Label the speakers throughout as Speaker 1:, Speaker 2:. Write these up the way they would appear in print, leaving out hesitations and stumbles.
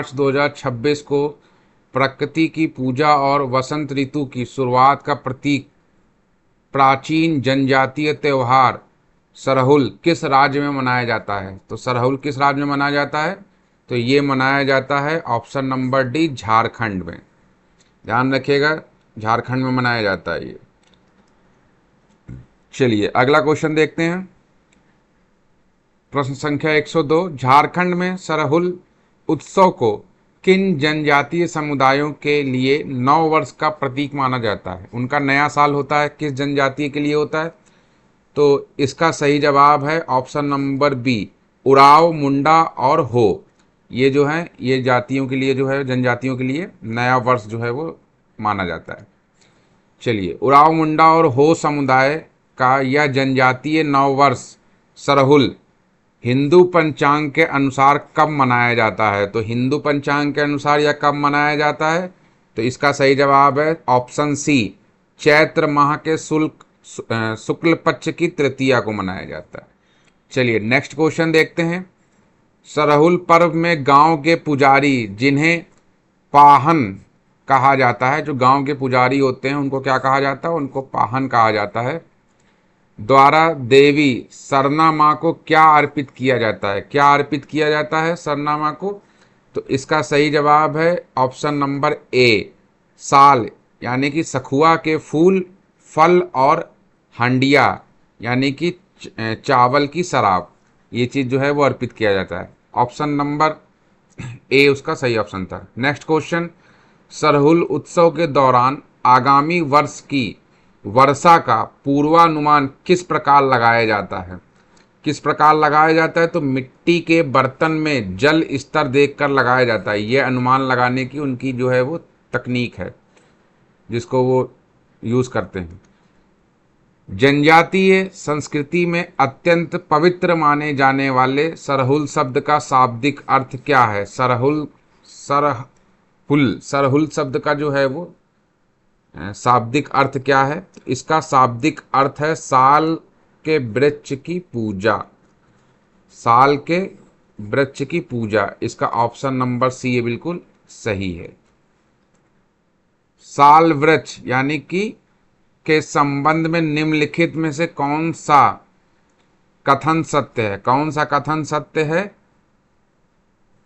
Speaker 1: मार्च 2026 को प्रकृति की पूजा और वसंत ऋतु की शुरुआत का प्रतीक प्राचीन जनजातीय त्योहार सरहुल किस राज्य में मनाया जाता है? तो सरहुल किस राज्य में मनाया जाता है? तो ये मनाया जाता है ऑप्शन नंबर डी, झारखंड में। ध्यान रखिएगा, झारखंड में मनाया जाता है ये। चलिए अगला क्वेश्चन देखते हैं। प्रश्न संख्या 102, झारखंड में सरहुल उत्सव को किन जनजातीय समुदायों के लिए नव वर्ष का प्रतीक माना जाता है? उनका नया साल होता है, किस जनजातीय के लिए होता है? तो इसका सही जवाब है ऑप्शन नंबर बी, उराव, मुंडा और हो। ये जो है ये जातियों के लिए जो है, जनजातियों के लिए नया वर्ष जो है वो माना जाता है। चलिए, उराव, मुंडा और हो समुदाय का यह जनजातीय नव वर्ष सरहुल हिंदू पंचांग के अनुसार कब मनाया जाता है? तो हिंदू पंचांग के अनुसार यह कब मनाया जाता है? तो इसका सही जवाब है ऑप्शन सी, चैत्र माह के शुक्ल पक्ष की तृतीया को मनाया जाता है। चलिए नेक्स्ट क्वेश्चन देखते हैं। सरहुल पर्व में गांव के पुजारी, जिन्हें पाहन कहा जाता है, जो गांव के पुजारी होते हैं उनको क्या कहा जाता है? उनको पाहन कहा जाता है, द्वारा देवी सरना माँ को क्या अर्पित किया जाता है? क्या अर्पित किया जाता है सरना माँ को? तो इसका सही जवाब है ऑप्शन नंबर ए, साल यानी कि सखुआ के फूल, फल और हंडिया यानी कि चावल की शराब, ये चीज़ जो है वो अर्पित किया जाता है। ऑप्शन नंबर ए उसका सही ऑप्शन था। नेक्स्ट क्वेश्चन, सरहुल उत्सव के दौरान आगामी वर्ष की वर्षा का पूर्वानुमान किस प्रकार लगाया जाता है? किस प्रकार लगाया जाता है? तो मिट्टी के बर्तन में जल स्तर देखकर लगाया जाता है। ये अनुमान लगाने की उनकी जो है वो तकनीक है जिसको वो यूज करते हैं। जनजातीय संस्कृति में अत्यंत पवित्र माने जाने वाले सरहुल शब्द का शाब्दिक अर्थ क्या है? सरहुल शब्द का जो है वो शाब्दिक अर्थ क्या है? इसका शाब्दिक अर्थ है साल के वृक्ष की पूजा। साल के वृक्ष की पूजा, इसका ऑप्शन नंबर सी ये बिल्कुल सही है। साल वृक्ष यानी कि के संबंध में निम्नलिखित में से कौन सा कथन सत्य है? कौन सा कथन सत्य है?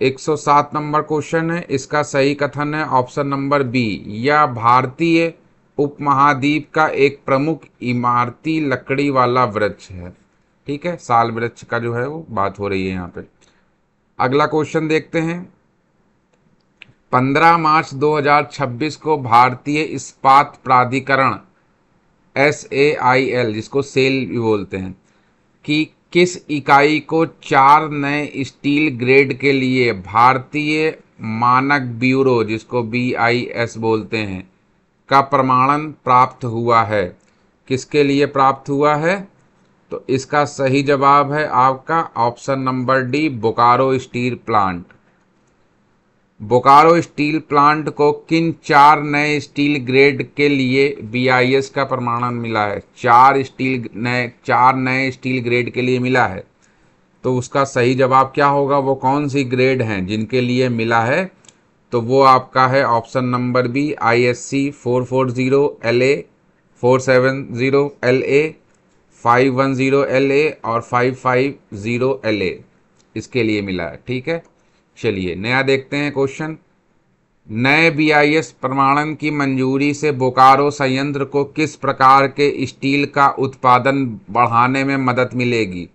Speaker 1: 107 नंबर क्वेश्चन है। इसका सही कथन है ऑप्शन नंबर बी, यह भारतीय उपमहाद्वीप का एक प्रमुख इमारती लकड़ी वाला वृक्ष है। ठीक है, साल वृक्ष का जो है वो बात हो रही है यहाँ पे। अगला क्वेश्चन देखते हैं। 15 मार्च 2026 को भारतीय इस्पात प्राधिकरण SAIL, जिसको सेल भी बोलते हैं, कि किस इकाई को 4 नए स्टील ग्रेड के लिए भारतीय मानक ब्यूरो, जिसको BIS बोलते हैं, का प्रमाणन प्राप्त हुआ है? किसके लिए प्राप्त हुआ है? तो इसका सही जवाब है आपका option number D, Bokaro steel plant. Bokaro steel plant को किन 4 नए स्टील ग्रेड के लिए BIS का प्रमाणन मिला है? 4 नए स्टील ग्रेड के लिए मिला है। तो उसका सही जवाब क्या होगा? वो कौन सी ग्रेड हैं जिनके लिए मिला है? तो वो आपका है option number B, ISC 440 LA, 470 LA, 510 LA और 550 LA, इसके लिए मिला है। ठीक है, चलिए नया देखते हैं क्वेश्चन। नए BIS प्रमाणन की मंजूरी से बोकारो संयंत्र को किस प्रकार के स्टील का उत्पादन बढ़ाने में मदद मिलेगी?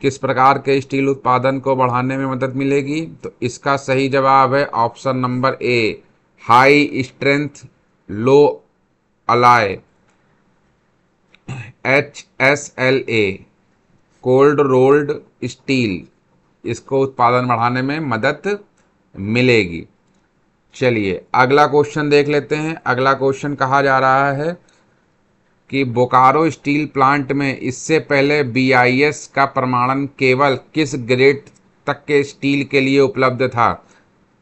Speaker 1: किस प्रकार के स्टील उत्पादन को बढ़ाने में मदद मिलेगी? तो इसका सही जवाब है option number A, high strength low ally HSLA, cold rolled steel, इसको उत्पादन बढ़ाने में मदद मिलेगी। चलिए अगला क्वेश्चन देख लेते हैं। अगला क्वेश्चन कहा जा रहा है कि बोकारो स्टील प्लांट में इससे पहले BIS का प्रमाणन केवल किस ग्रेड तक के स्टील के लिए उपलब्ध था?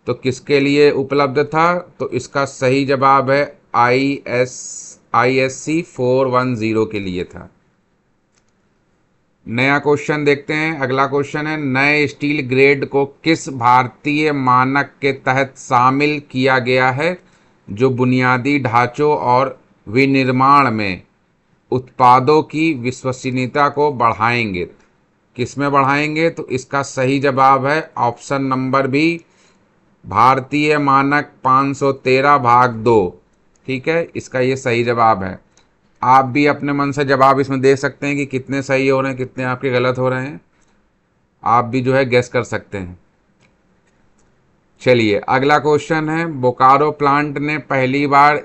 Speaker 1: तो किसके लिए उपलब्ध था? तो इसका सही जवाब है ISC 410 के लिए था। नया क्वेश्चन देखते हैं। अगला क्वेश्चन है, नए स्टील ग्रेड को किस भारतीय मानक के तहत शामिल किया गया है जो बुनियादी ढांचों और विनिर्माण में उत्पादों की विश्वसनीयता को बढ़ाएंगे? किस में बढ़ाएंगे? तो इसका सही जवाब है ऑप्शन नंबर बी, भारतीय मानक 513 भाग 2। ठीक है, इसका ये सही जवाब है। आप भी अपने मन से जवाब इसमें दे सकते हैं कि कितने सही हो रहे हैं, कितने आपके गलत हो रहे हैं। आप भी जो है गेस कर सकते हैं। चलिए अगला क्वेश्चन है, बोकारो प्लांट ने पहली बार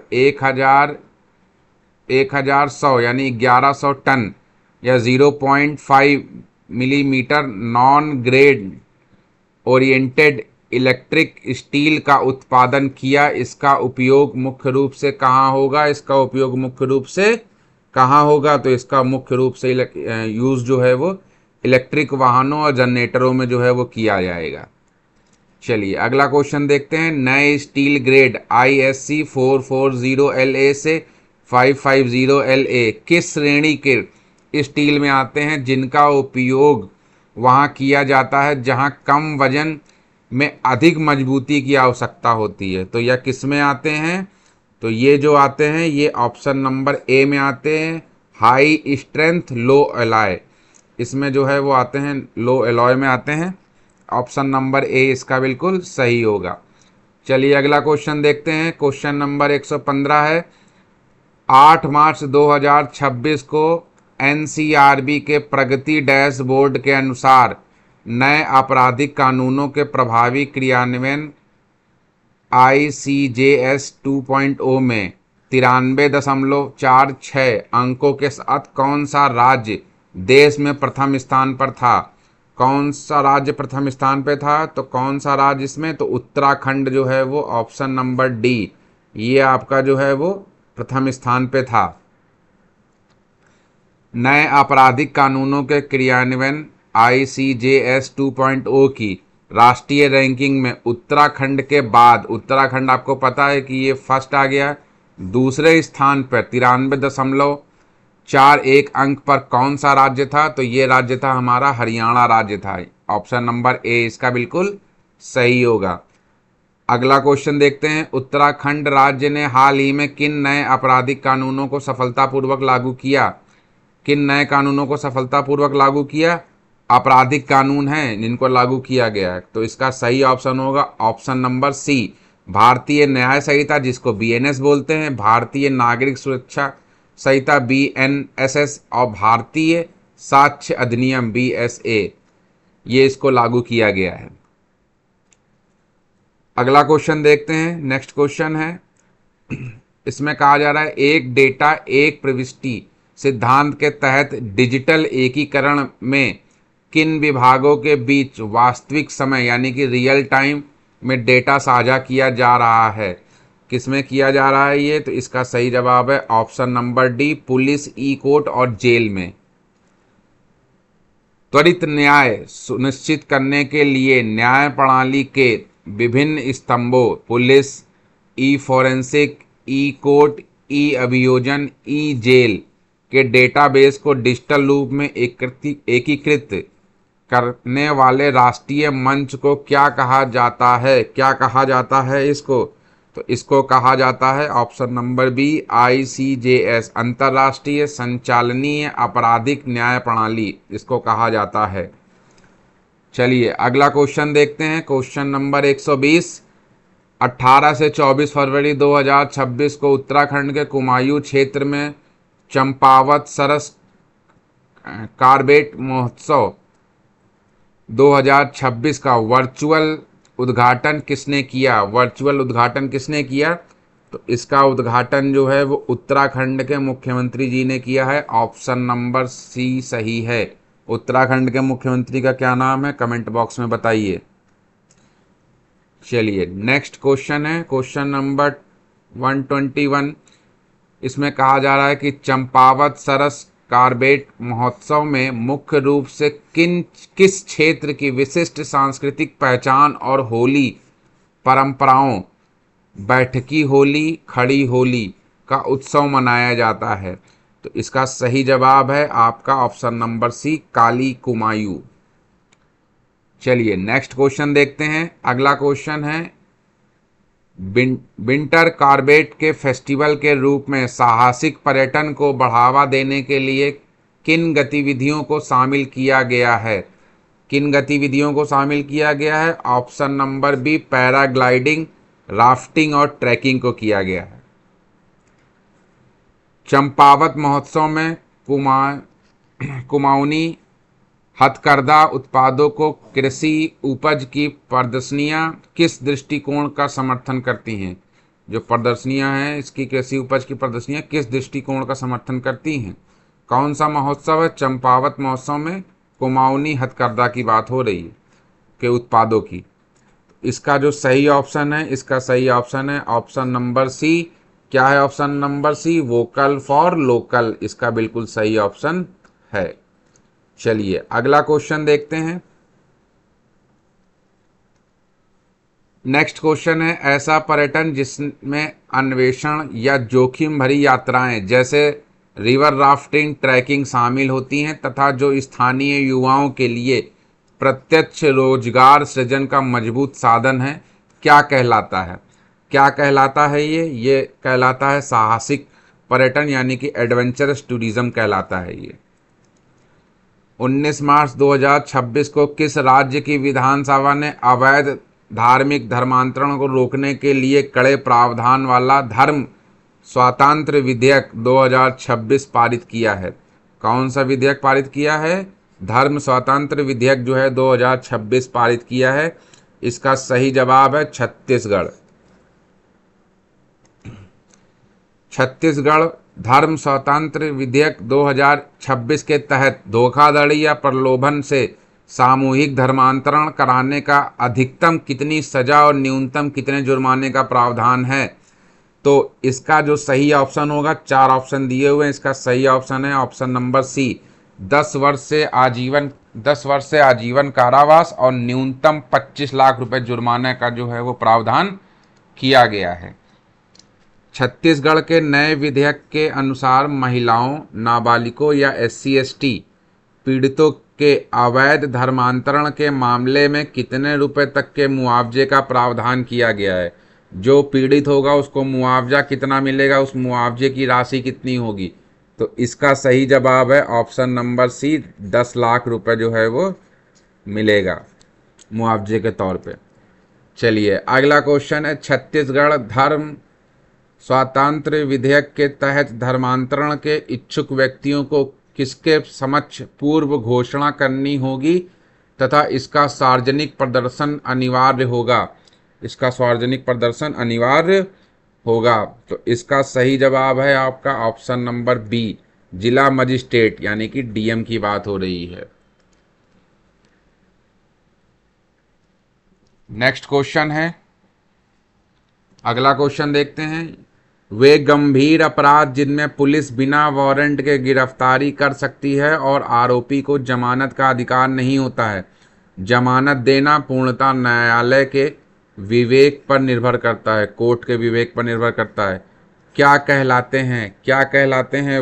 Speaker 1: 1100 यानी 1100 टन या 0.5 millimetre non grade oriented electric steel का उत्पादन किया। इसका उपयोग मुख्य रूप से कहाँ होगा? इसका उपयोग मुख्य रूप से कहाँ होगा? तो इसका मुख्य रूप से यूज़ जो है वो इलेक्ट्रिक वाहनों और जनरेटरों में जो है वो किया जाएगा। चलिए अगला क्वेश्चन देखते हैं, नए स्टील ग्रेड ISC 440 LA से 550 LA किस श्रेणी के स्टील में आते हैं जिनका उपयोग वहाँ किया जाता है जहाँ कम वजन में अधिक मजबूती की आवश्यकता होती है? तो यह किस में आते हैं? तो ये जो आते हैं ये ऑप्शन नंबर ए में आते हैं, हाई स्ट्रेंथ लो एलॉय। इसमें जो है वो आते हैं, लो एलॉय में आते हैं। ऑप्शन नंबर ए इसका बिल्कुल सही होगा। चलिए अगला क्वेश्चन देखते हैं। क्वेश्चन नंबर 115 है, 8 मार्च 2026 को NCRB के प्रगति डैशबोर्ड के अनुसार नए आपराधिक कानूनों के प्रभावी क्रियान्वयन ICJS 2.0 में 93.46 अंकों के साथ कौन सा राज्य देश में प्रथम स्थान पर था? कौन सा राज्य प्रथम स्थान पे था? तो कौन सा राज्य इसमें? तो उत्तराखंड जो है वो ऑप्शन नंबर डी, ये आपका जो है वो प्रथम स्थान पे था। नए आपराधिक कानूनों के क्रियान्वयन ICJS 2.0 की राष्ट्रीय रैंकिंग में उत्तराखंड के बाद, उत्तराखंड आपको पता है कि ये फर्स्ट आ गया, दूसरे स्थान पर 93.41 अंक पर कौन सा राज्य था? तो ये राज्य था हमारा हरियाणा राज्य था। ऑप्शन नंबर ए इसका बिल्कुल सही होगा। अगला क्वेश्चन देखते हैं, उत्तराखंड राज्य ने हाल ही में किन नए आपराधिक कानूनों को सफलतापूर्वक लागू किया? किन नए कानूनों को सफलतापूर्वक लागू किया? आपराधिक कानून हैं जिनको लागू किया गया है। तो इसका सही ऑप्शन होगा ऑप्शन नंबर सी, भारतीय न्याय संहिता जिसको BNS बोलते हैं, भारतीय नागरिक सुरक्षा संहिता BNSS और भारतीय साक्ष्य अधिनियम BSA, ये इसको लागू किया गया है। अगला क्वेश्चन देखते हैं। नेक्स्ट क्वेश्चन है, इसमें कहा जा रहा है, एक डेटा एक प्रविष्टि सिद्धांत के तहत डिजिटल एकीकरण में किन विभागों के बीच वास्तविक समय यानी कि रियल टाइम में डेटा साझा किया जा रहा है? किसमें किया जा रहा है ये? तो इसका सही जवाब है ऑप्शन नंबर डी, पुलिस, ई कोर्ट और जेल में। त्वरित न्याय सुनिश्चित करने के लिए न्याय प्रणाली के विभिन्न स्तंभों पुलिस, ई फॉरेंसिक, ई कोर्ट, ई अभियोजन, ई जेल के डेटाबेस को डिजिटल रूप में एकीकृत करने वाले राष्ट्रीय मंच को क्या कहा जाता है? क्या कहा जाता है इसको? तो इसको कहा जाता है ऑप्शन नंबर बी, ICJS, अंतर्राष्ट्रीय संचालनीय आपराधिक न्याय प्रणाली इसको कहा जाता है। चलिए अगला क्वेश्चन देखते हैं। क्वेश्चन नंबर 120, 18 से 24 फरवरी 2026 को उत्तराखंड के कुमायूं क्षेत्र में चंपावत सरस कारबेट महोत्सव 2026 का वर्चुअल उद्घाटन किसने किया? वर्चुअल उद्घाटन किसने किया? तो इसका उद्घाटन जो है वो उत्तराखंड के मुख्यमंत्री जी ने किया है। ऑप्शन नंबर सी सही है। उत्तराखंड के मुख्यमंत्री का क्या नाम है? कमेंट बॉक्स में बताइए। चलिए नेक्स्ट क्वेश्चन है, क्वेश्चन नंबर 121। इसमें कहा जा रहा है कि चंपावत सरस कारबेट महोत्सव में मुख्य रूप से किस क्षेत्र की विशिष्ट सांस्कृतिक पहचान और होली परंपराओं, बैठकी होली, खड़ी होली का उत्सव मनाया जाता है? तो इसका सही जवाब है आपका ऑप्शन नंबर सी, काली कुमायूं। चलिए नेक्स्ट क्वेश्चन देखते हैं। अगला क्वेश्चन है, विंटर कॉर्बेट के फेस्टिवल के रूप में साहसिक पर्यटन को बढ़ावा देने के लिए किन गतिविधियों को शामिल किया गया है? किन गतिविधियों को शामिल किया गया है? Option number B, paragliding, rafting और ट्रैकिंग को किया गया है। चंपावत महोत्सव में कुमाऊनी हथकरघा उत्पादों को कृषि उपज की प्रदर्शनियां किस दृष्टिकोण का समर्थन करती हैं? जो प्रदर्शनियां हैं इसकी कृषि उपज की प्रदर्शनियां किस दृष्टिकोण का समर्थन करती हैं? कौन सा महोत्सव है? चंपावत महोत्सव में कुमाऊनी हथकरघा की बात हो रही है के उत्पादों की। इसका जो सही ऑप्शन है, इसका सही ऑप्शन है ऑप्शन नंबर सी। क्या है option number C? Vocal for local इसका बिल्कुल सही ऑप्शन है। चलिए अगला क्वेश्चन देखते हैं। नेक्स्ट क्वेश्चन है, ऐसा पर्यटन जिसमें अन्वेषण या जोखिम भरी यात्राएं जैसे रिवर राफ्टिंग, ट्रैकिंग शामिल होती हैं तथा जो स्थानीय युवाओं के लिए प्रत्यक्ष रोजगार सृजन का मजबूत साधन है, क्या कहलाता है? क्या कहलाता है ये कहलाता है साहसिक पर्यटन, यानी कि एडवेंचरस टूरिज्म कहलाता है ये। 19 मार्च 2026 को किस राज्य की विधानसभा ने अवैध धार्मिक धर्मांतरण को रोकने के लिए कड़े प्रावधान वाला धर्म स्वातंत्र विधेयक 2026 पारित किया है? कौन सा विधेयक पारित किया है? धर्म स्वातंत्र विधेयक जो है 2026 पारित किया है। इसका सही जवाब है छत्तीसगढ़। छत्तीसगढ़ धर्म स्वातंत्र विधेयक 2026 के तहत धोखाधड़ी या प्रलोभन से सामूहिक धर्मांतरण कराने का अधिकतम कितनी सजा और न्यूनतम कितने जुर्माने का प्रावधान है? तो इसका जो सही ऑप्शन होगा, 4 ऑप्शन दिए हुए हैं, इसका सही ऑप्शन है ऑप्शन नंबर सी, 10 वर्ष से आजीवन कारावास और न्यूनतम 25 लाख रुपए जुर्माने का जो है वो प्रावधान किया गया है। छत्तीसगढ़ के नए विधेयक के अनुसार महिलाओं, नाबालिगों या SC/ST पीड़ितों के अवैध धर्मांतरण के मामले में कितने रुपए तक के मुआवजे का प्रावधान किया गया है? जो पीड़ित होगा उसको मुआवजा कितना मिलेगा, उस मुआवजे की राशि कितनी होगी? तो इसका सही जवाब है ऑप्शन नंबर सी, 10 लाख रुपए जो है वो मिलेगा मुआवजे के तौर पे। चलिए अगला क्वेश्चन है, छत्तीसगढ़ धर्म स्वातंत्र विधेयक के तहत धर्मांतरण के इच्छुक व्यक्तियों को किसके समक्ष पूर्व घोषणा करनी होगी तथा इसका सार्वजनिक प्रदर्शन अनिवार्य होगा? इसका सार्वजनिक प्रदर्शन अनिवार्य होगा। तो इसका सही जवाब है आपका ऑप्शन नंबर बी, जिला मजिस्ट्रेट यानी कि DM की बात हो रही है। नेक्स्ट क्वेश्चन है, अगला क्वेश्चन देखते हैं। वे गंभीर अपराध जिनमें पुलिस बिना वारंट के गिरफ्तारी कर सकती है और आरोपी को जमानत का अधिकार नहीं होता है। जमानत देना पूर्णतः न्यायालय के विवेक पर निर्भर करता है, कोर्ट के विवेक पर निर्भर करता है। क्या कहलाते हैं? क्या कहलाते हैं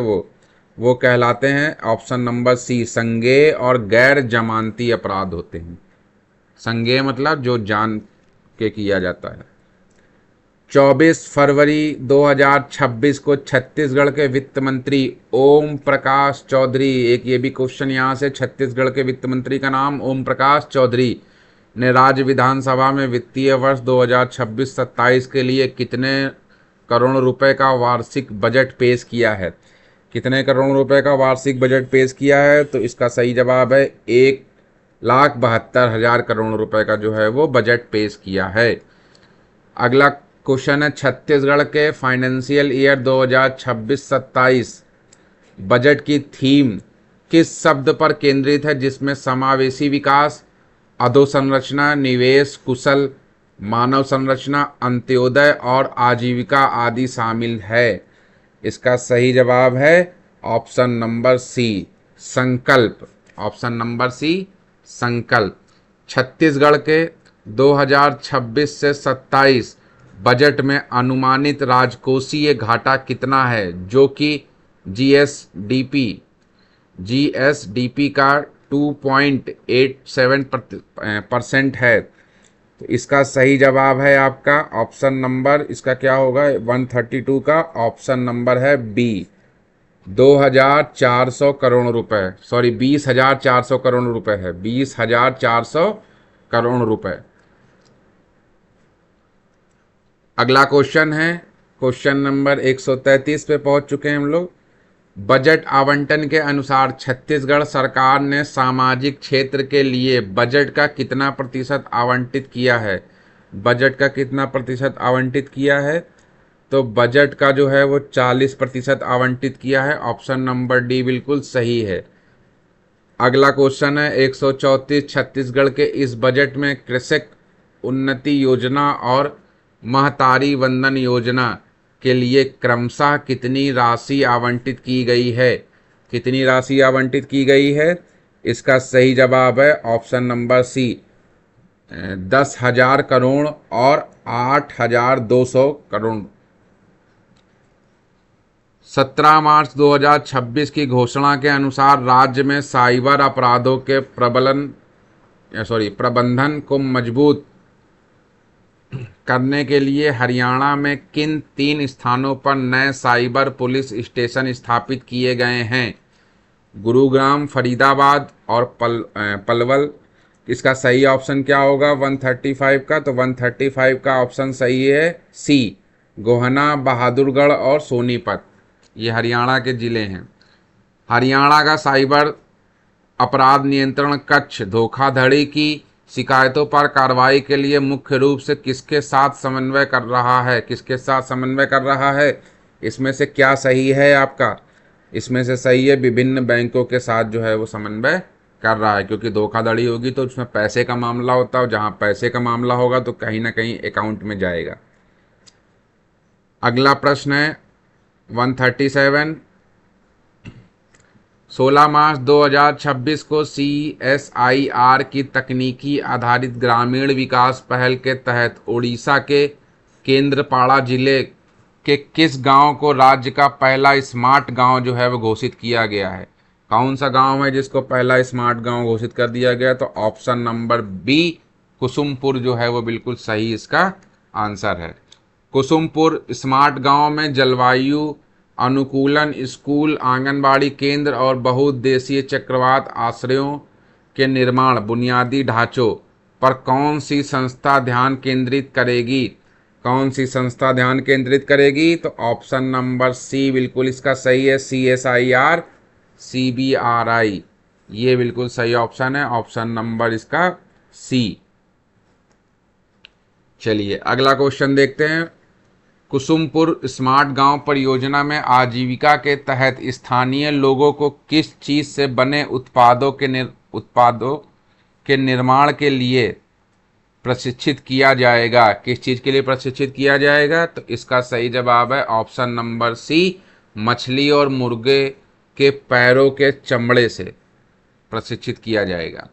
Speaker 1: वो कहलाते हैं ऑप्शन नंबर सी, संज्ञेय और गैर जमानती अपराध होते हैं। संज्ञेय मतलब जो जान के किया जाता है। 24 फरवरी 2026 को छत्तीसगढ़ के वित्त मंत्री ओम प्रकाश चौधरी, एक ये भी क्वेश्चन यहाँ से, छत्तीसगढ़ के वित्त मंत्री का नाम ओम प्रकाश चौधरी ने राज्य विधानसभा में वित्तीय वर्ष 2026-27 के लिए कितने करोड़ रुपए का वार्षिक बजट पेश किया है? कितने करोड़ रुपए का वार्षिक बजट पेश किया है? तो इसका सही जवाब है 1,72,000 करोड़ रुपए का जो है वो बजट पेश किया है। अगला क्वेश्चन है, छत्तीसगढ़ के फाइनेंशियल ईयर 2026-27 बजट की थीम किस शब्द पर केंद्रित है जिसमें समावेशी विकास, अधोसंरचना, निवेश, कुशल मानव संरचना, अंत्योदय और आजीविका आदि शामिल है? इसका सही जवाब है ऑप्शन नंबर सी, संकल्प। ऑप्शन नंबर सी, संकल्प। छत्तीसगढ़ के 2026 से 27 बजट में अनुमानित राजकोषीय घाटा कितना है, जो कि जीएसडीपी जीएसडीपी का 2.87% है। तो इसका सही जवाब है आपका ऑप्शन नंबर, इसका क्या होगा 132 का ऑप्शन नंबर है बी, 2,400 करोड़ रुपए, सॉरी 20,400 करोड़ रुपए है, 20,400 करोड़ रुपए। अगला क्वेश्चन है क्वेश्चन नंबर 133 पे पहुंच चुके हैं हम लोग। बजट आवंटन के अनुसार छत्तीसगढ़ सरकार ने सामाजिक क्षेत्र के लिए बजट का कितना प्रतिशत आवंटित किया है? बजट का कितना प्रतिशत आवंटित किया है? तो बजट का जो है वो 40% आवंटित किया है। ऑप्शन नंबर डी बिल्कुल सही है। अगला क्वेश्चन है 134, छत्तीसगढ़ के इस बजट में कृषक उन्नति योजना और महतारी वंदन योजना के लिए क्रमशः कितनी राशि आवंटित की गई है? कितनी राशि आवंटित की गई है? इसका सही जवाब है ऑप्शन नंबर सी, 10,000 करोड़ और 8,200 करोड़। 17 मार्च 2026 की घोषणा के अनुसार राज्य में साइबर अपराधों के प्रबंधन को मजबूत करने के लिए हरियाणा में किन 3 स्थानों पर नए साइबर पुलिस स्टेशन स्थापित किए गए हैं? गुरुग्राम, फरीदाबाद और पलवल। इसका सही ऑप्शन क्या होगा 135 का? तो 135 का ऑप्शन सही है सी, गोहना, बहादुरगढ़ और सोनीपत। ये हरियाणा के ज़िले हैं। हरियाणा का साइबर अपराध नियंत्रण कक्ष धोखाधड़ी की शिकायतों पर कार्रवाई के लिए मुख्य रूप से किसके साथ समन्वय कर रहा है? किसके साथ समन्वय कर रहा है? इसमें से क्या सही है आपका? इसमें से सही है विभिन्न बैंकों के साथ जो है वो समन्वय कर रहा है, क्योंकि धोखाधड़ी होगी तो उसमें पैसे का मामला होता है, और जहाँ पैसे का मामला होगा तो कहीं ना कहीं अकाउंट में जाएगा। अगला प्रश्न है 137, 16 मार्च 2026 को CSIR की तकनीकी आधारित ग्रामीण विकास पहल के तहत ओडिशा के केंद्रपाड़ा जिले के किस गांव को राज्य का पहला स्मार्ट गांव जो है वो घोषित किया गया है? कौन सा गांव है जिसको पहला स्मार्ट गांव घोषित कर दिया गया? तो ऑप्शन नंबर बी, कुसुमपुर जो है वो बिल्कुल सही इसका आंसर है। कुसुमपुर स्मार्ट गांव में जलवायु अनुकूलन स्कूल, आंगनबाड़ी केंद्र और बहुउद्देशीय चक्रवात आश्रयों के निर्माण बुनियादी ढांचों पर कौन सी संस्था ध्यान केंद्रित करेगी? कौन सी संस्था ध्यान केंद्रित करेगी? तो ऑप्शन नंबर सी बिल्कुल इसका सही है, CSIR CBRI। ये बिल्कुल सही ऑप्शन है, ऑप्शन नंबर इसका सी। चलिए अगला क्वेश्चन देखते हैं। कुसुमपुर स्मार्ट गांव परियोजना में आजीविका के तहत स्थानीय लोगों को किस चीज़ से बने उत्पादों के निर्माण के लिए प्रशिक्षित किया जाएगा? किस चीज़ के लिए प्रशिक्षित किया जाएगा? तो इसका सही जवाब है ऑप्शन नंबर सी, मछली और मुर्गे के पैरों के चमड़े से प्रशिक्षित किया जाएगा।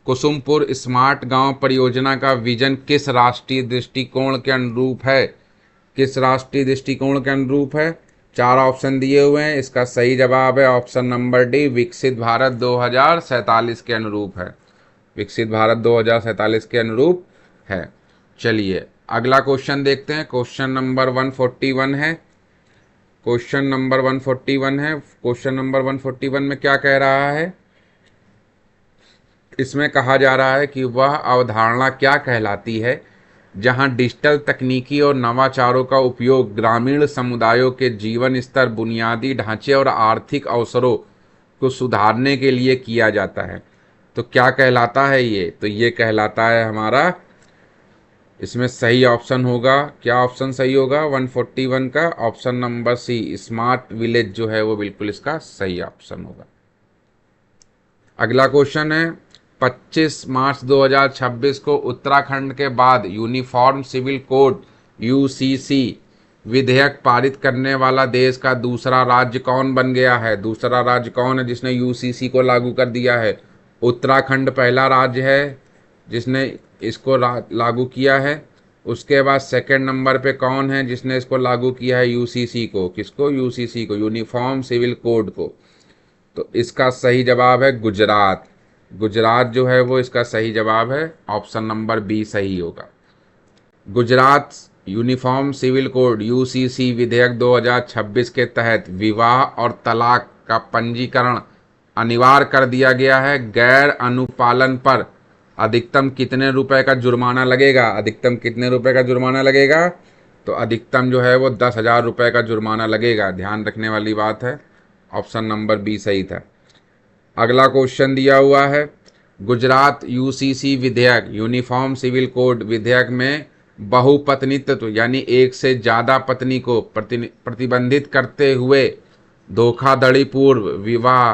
Speaker 1: कुसुमपुर स्मार्ट गांव परियोजना का विजन किस राष्ट्रीय दृष्टिकोण के अनुरूप है? किस राष्ट्रीय दृष्टिकोण के अनुरूप है? 4 ऑप्शन दिए हुए हैं। इसका सही जवाब है ऑप्शन नंबर डी, विकसित भारत 2047 के अनुरूप है। विकसित भारत 2047 के अनुरूप है। चलिए अगला क्वेश्चन देखते हैं। क्वेश्चन नंबर 141 है। क्वेश्चन नंबर 141 है। क्वेश्चन नंबर 141 में क्या कह रहा है? इसमें कहा जा रहा है कि वह अवधारणा क्या कहलाती है जहां डिजिटल तकनीकी और नवाचारों का उपयोग ग्रामीण समुदायों के जीवन स्तर, बुनियादी ढांचे और आर्थिक अवसरों को सुधारने के लिए किया जाता है। तो क्या कहलाता है ये? तो ये कहलाता है हमारा, इसमें सही ऑप्शन होगा, क्या ऑप्शन सही होगा 141 का? Option number C, smart village जो है वो बिल्कुल इसका सही ऑप्शन होगा। अगला क्वेश्चन है 25 मार्च 2026 को उत्तराखंड के बाद यूनिफॉर्म सिविल कोड UCC विधेयक पारित करने वाला देश का दूसरा राज्य कौन बन गया है? दूसरा राज्य कौन है जिसने UCC को लागू कर दिया है? उत्तराखंड पहला राज्य है जिसने इसको लागू किया है। उसके बाद सेकंड नंबर पे कौन है जिसने इसको लागू किया है? यूसीसी को। किसको? यूसीसी को, यूनिफॉर्म सिविल कोड को। तो इसका सही जवाब है गुजरात। गुजरात जो है वो इसका सही जवाब है, ऑप्शन नंबर बी सही होगा। Gujarat uniform civil code UCC विधेयक 2026 के तहत विवाह और तलाक का पंजीकरण अनिवार्य कर दिया गया है। गैर अनुपालन पर अधिकतम कितने रुपए का जुर्माना लगेगा? अधिकतम कितने रुपए का जुर्माना लगेगा? तो अधिकतम जो है वो 10,000 रुपये का जुर्माना लगेगा। ध्यान रखने वाली बात है, ऑप्शन नंबर बी सही था। अगला क्वेश्चन दिया हुआ है, गुजरात यूसीसी विधेयक यूनिफॉर्म सिविल कोड विधेयक में बहुपत्नीत्व यानी एक से ज़्यादा पत्नी को प्रतिबंधित करते हुए धोखाधड़ी पूर्व विवाह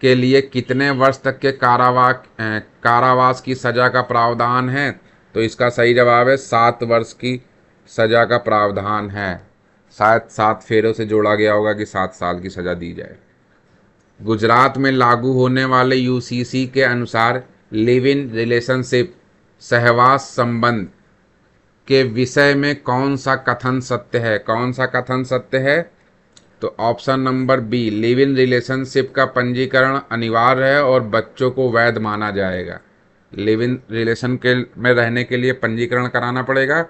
Speaker 1: के लिए कितने वर्ष तक के कारावास की सज़ा का प्रावधान है? तो इसका सही जवाब है 7 वर्ष की सज़ा का प्रावधान है। शायद 7 फेरों से जोड़ा गया होगा कि 7 साल की सज़ा दी जाए। गुजरात में लागू होने वाले यूसीसी के अनुसार लिव इन रिलेशनशिप सहवास संबंध के विषय में कौन सा कथन सत्य है? कौन सा कथन सत्य है? तो option number B, live in relationship का पंजीकरण अनिवार्य है और बच्चों को वैध माना जाएगा। लिव इन रिलेशन के में रहने के लिए पंजीकरण कराना पड़ेगा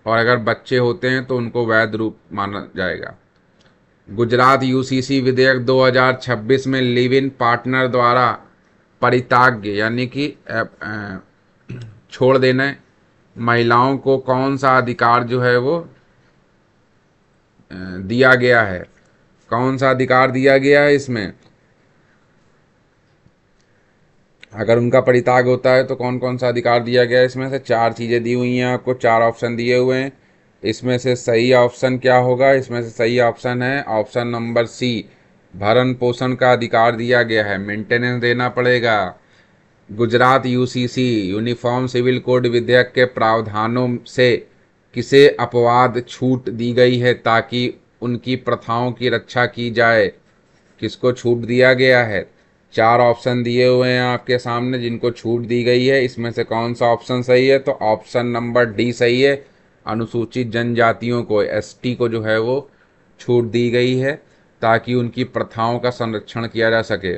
Speaker 1: और अगर बच्चे होते हैं तो उनको वैध रूप माना जाएगा। गुजरात यूसीसी विधेयक 2026 में लिव इन पार्टनर द्वारा परित्याग यानी कि छोड़ देने महिलाओं को कौन सा अधिकार जो है वो दिया गया है? कौन सा अधिकार दिया गया है इसमें? अगर उनका परित्याग होता है तो कौन कौन सा अधिकार दिया गया है? इसमें से 4 चीज़ें दी हुई हैं आपको, 4 ऑप्शन दिए हुए हैं। इसमें से सही ऑप्शन क्या होगा? इसमें से सही ऑप्शन है ऑप्शन नंबर सी, भरण पोषण का अधिकार दिया गया है, मेंटेनेंस देना पड़ेगा। Gujarat UCC uniform civil code विधेयक के प्रावधानों से किसे अपवाद छूट दी गई है ताकि उनकी प्रथाओं की रक्षा की जाए? किसको छूट दिया गया है? 4 ऑप्शन दिए हुए हैं आपके सामने जिनको छूट दी गई है। इसमें से कौन सा ऑप्शन सही है? तो ऑप्शन नंबर डी सही है। अनुसूचित जनजातियों को, एसटी को जो है वो छूट दी गई है ताकि उनकी प्रथाओं का संरक्षण किया जा सके।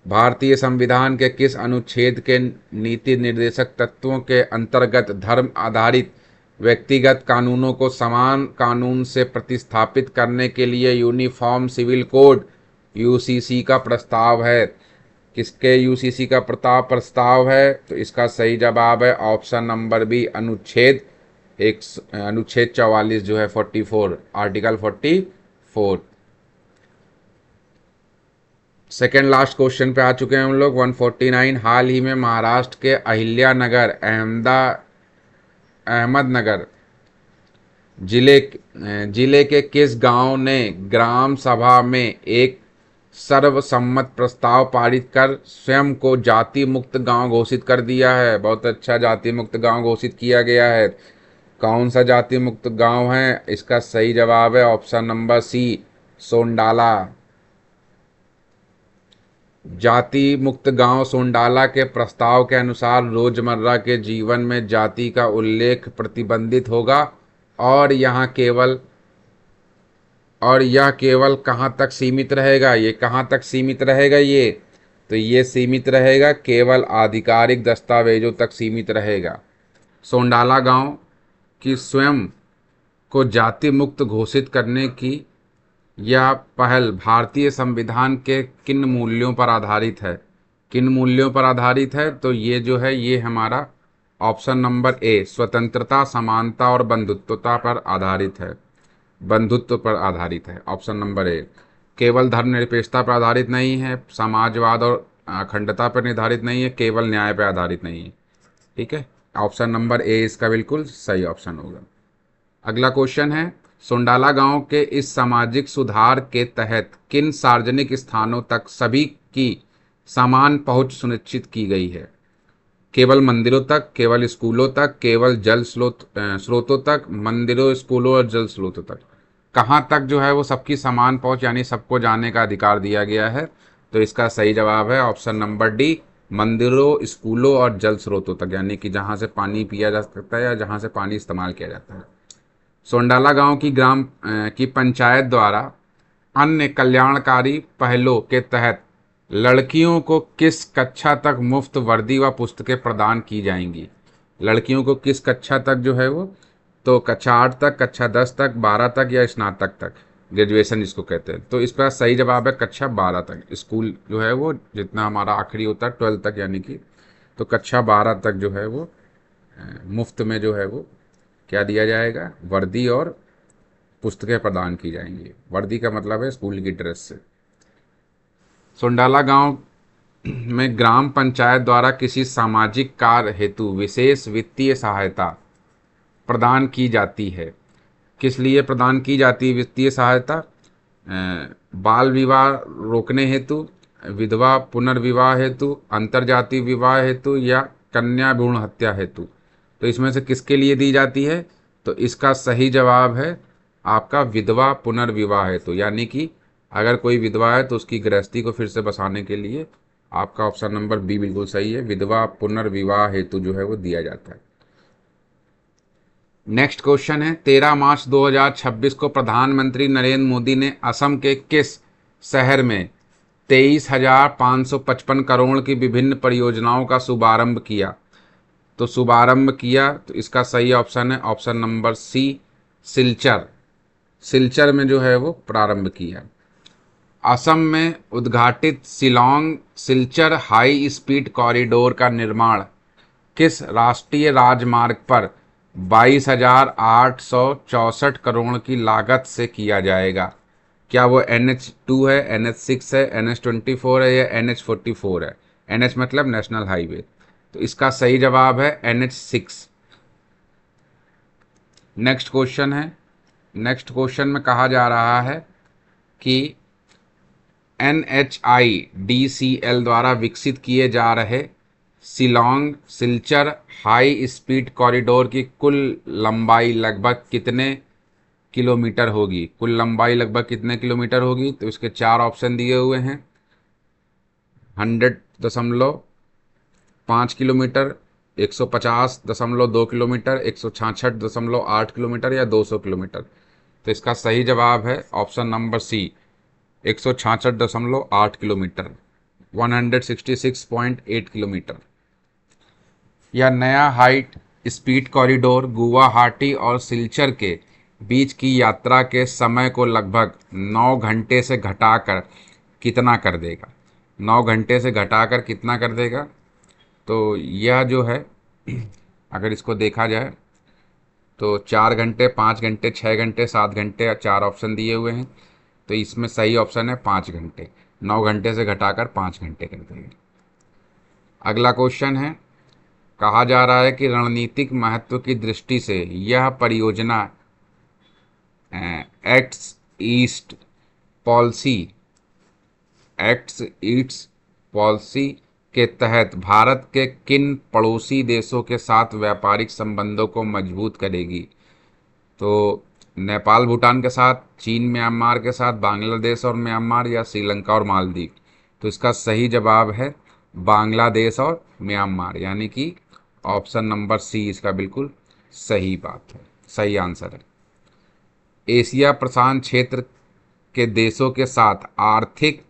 Speaker 1: भारतीय संविधान के किस अनुच्छेद के नीति निर्देशक तत्वों के अंतर्गत धर्म आधारित व्यक्तिगत कानूनों को समान कानून से प्रतिस्थापित करने के लिए यूनिफॉर्म सिविल कोड यूसीसी का प्रस्ताव है? किसके यूसीसी का प्रस्ताव है? तो इसका सही जवाब है ऑप्शन नंबर बी, अनुच्छेद 44 जो है 44, आर्टिकल 44। सेकेंड लास्ट क्वेश्चन पे आ चुके हैं हम लोग। 149, हाल ही में महाराष्ट्र के अहमदनगर जिले के किस गांव ने ग्राम सभा में एक सर्वसम्मत प्रस्ताव पारित कर स्वयं को जाति मुक्त गांव घोषित कर दिया है? बहुत अच्छा, जाति मुक्त गांव घोषित किया गया है। कौन सा जाति मुक्त गांव है? इसका सही जवाब है ऑप्शन नंबर सी, सोंडाला। जाति मुक्त गांव सोंडाला के प्रस्ताव के अनुसार रोजमर्रा के जीवन में जाति का उल्लेख प्रतिबंधित होगा और यह केवल कहाँ तक सीमित रहेगा? ये कहाँ तक सीमित रहेगा ये? तो ये सीमित रहेगा केवल आधिकारिक दस्तावेजों तक सीमित रहेगा। सोंडाला गांव की स्वयं को जाति मुक्त घोषित करने की यह पहल भारतीय संविधान के किन मूल्यों पर आधारित है? किन मूल्यों पर आधारित है? तो ये जो है ये हमारा ऑप्शन नंबर ए, स्वतंत्रता, समानता और बंधुत्वता पर आधारित है। बंधुत्व पर आधारित है, ऑप्शन नंबर ए। केवल धर्मनिरपेक्षता पर आधारित नहीं है, समाजवाद और अखंडता पर निर्धारित नहीं है, केवल न्याय पर आधारित नहीं है। ठीक है, ऑप्शन नंबर ए इसका बिल्कुल सही ऑप्शन होगा। अगला क्वेश्चन है, सोंडाला गांव के इस सामाजिक सुधार के तहत किन सार्वजनिक स्थानों तक सभी की समान पहुंच सुनिश्चित की गई है? केवल मंदिरों तक, केवल स्कूलों तक, केवल जल स्रोतों तक, मंदिरों, स्कूलों और जल स्रोतों तक। कहाँ तक जो है वो सबकी समान पहुंच यानी सबको जाने का अधिकार दिया गया है? तो इसका सही जवाब है ऑप्शन नंबर डी, मंदिरों, स्कूलों और जल स्रोतों तक, यानी कि जहाँ से पानी पिया जा सकता है या जहाँ से पानी इस्तेमाल किया जाता है। सोंडाला गांव की पंचायत द्वारा अन्य कल्याणकारी पहलों के तहत लड़कियों को किस कक्षा तक मुफ्त वर्दी व पुस्तकें प्रदान की जाएंगी? लड़कियों को किस कक्षा तक जो है वो, तो कक्षा 8 तक, कक्षा 10 तक, 12 तक या स्नातक तक, ग्रेजुएशन जिसको कहते हैं। तो इसका सही जवाब है कक्षा 12 तक। स्कूल जो है वो जितना हमारा आखिरी होता है 12 तक, यानी कि तो कक्षा 12 तक जो है वो मुफ्त में जो है वो क्या दिया जाएगा, वर्दी और पुस्तकें प्रदान की जाएंगी। वर्दी का मतलब है स्कूल की ड्रेस से। सोंडाला गांव में ग्राम पंचायत द्वारा किसी सामाजिक कार्य हेतु विशेष वित्तीय सहायता प्रदान की जाती है। किस लिए प्रदान की जाती है वित्तीय सहायता? बाल विवाह रोकने हेतु, विधवा पुनर्विवाह हेतु, अंतरजातीय विवाह हेतु या कन्या भ्रूण हत्या हेतु। तो इसमें से किसके लिए दी जाती है? तो इसका सही जवाब है आपका विधवा पुनर्विवाह हेतु, यानी कि अगर कोई विधवा है तो उसकी गृहस्थी को फिर से बसाने के लिए आपका ऑप्शन नंबर बी बिल्कुल सही है, विधवा पुनर्विवाह हेतु जो है वो दिया जाता है। नेक्स्ट क्वेश्चन है, 13 मार्च 2026 को प्रधानमंत्री नरेंद्र मोदी ने असम के किस शहर में 23,555 करोड़ की विभिन्न परियोजनाओं का शुभारंभ किया? तो शुभारंभ किया, तो इसका सही ऑप्शन है option number C, Silchar. Silchar में जो है वो प्रारंभ किया। असम में उद्घाटित Shillong Silchar high speed corridor का निर्माण किस राष्ट्रीय राजमार्ग पर 22,864 करोड़ की लागत से किया जाएगा? क्या वो NH2 है, NH6 है, NH24 है या NH44 है? NH मतलब नेशनल हाईवे। तो इसका सही जवाब है NH6। नेक्स्ट क्वेश्चन है, नेक्स्ट क्वेश्चन में कहा जा रहा है कि NHIDCL द्वारा विकसित किए जा रहे Shillong Silchar high speed corridor की कुल लंबाई लगभग कितने किलोमीटर होगी? कुल लंबाई लगभग कितने किलोमीटर होगी? तो इसके चार ऑप्शन दिए हुए हैं, 100.5 किलोमीटर, 150.2 किलोमीटर, 166.8 किलोमीटर या 200 किलोमीटर। तो इसका सही जवाब है option number C, 166.8 kilometre, 166.8 kilometre. यह नया हाइट स्पीड कॉरिडोर गुवाहाटी और सिलचर के बीच की यात्रा के समय को लगभग 9 घंटे से घटाकर कितना कर देगा? 9 घंटे से घटाकर कितना कर देगा? तो यह जो है अगर इसको देखा जाए तो 4 घंटे, 5 घंटे, 6 घंटे, 7 घंटे, 4 ऑप्शन दिए हुए हैं। तो इसमें सही ऑप्शन है 5 घंटे। 9 घंटे से घटाकर 5 घंटे कर देंगे। अगला क्वेश्चन है, कहा जा रहा है कि रणनीतिक महत्व की दृष्टि से यह परियोजना acts east policy acts east policy के तहत भारत के किन पड़ोसी देशों के साथ व्यापारिक संबंधों को मजबूत करेगी? तो नेपाल भूटान के साथ, चीन म्यांमार के साथ, बांग्लादेश और म्यांमार या श्रीलंका और मालदीव। तो इसका सही जवाब है बांग्लादेश और म्यांमार, यानी कि ऑप्शन नंबर सी इसका बिल्कुल सही बात है, सही आंसर है। एशिया प्रशांत क्षेत्र के देशों के साथ आर्थिक,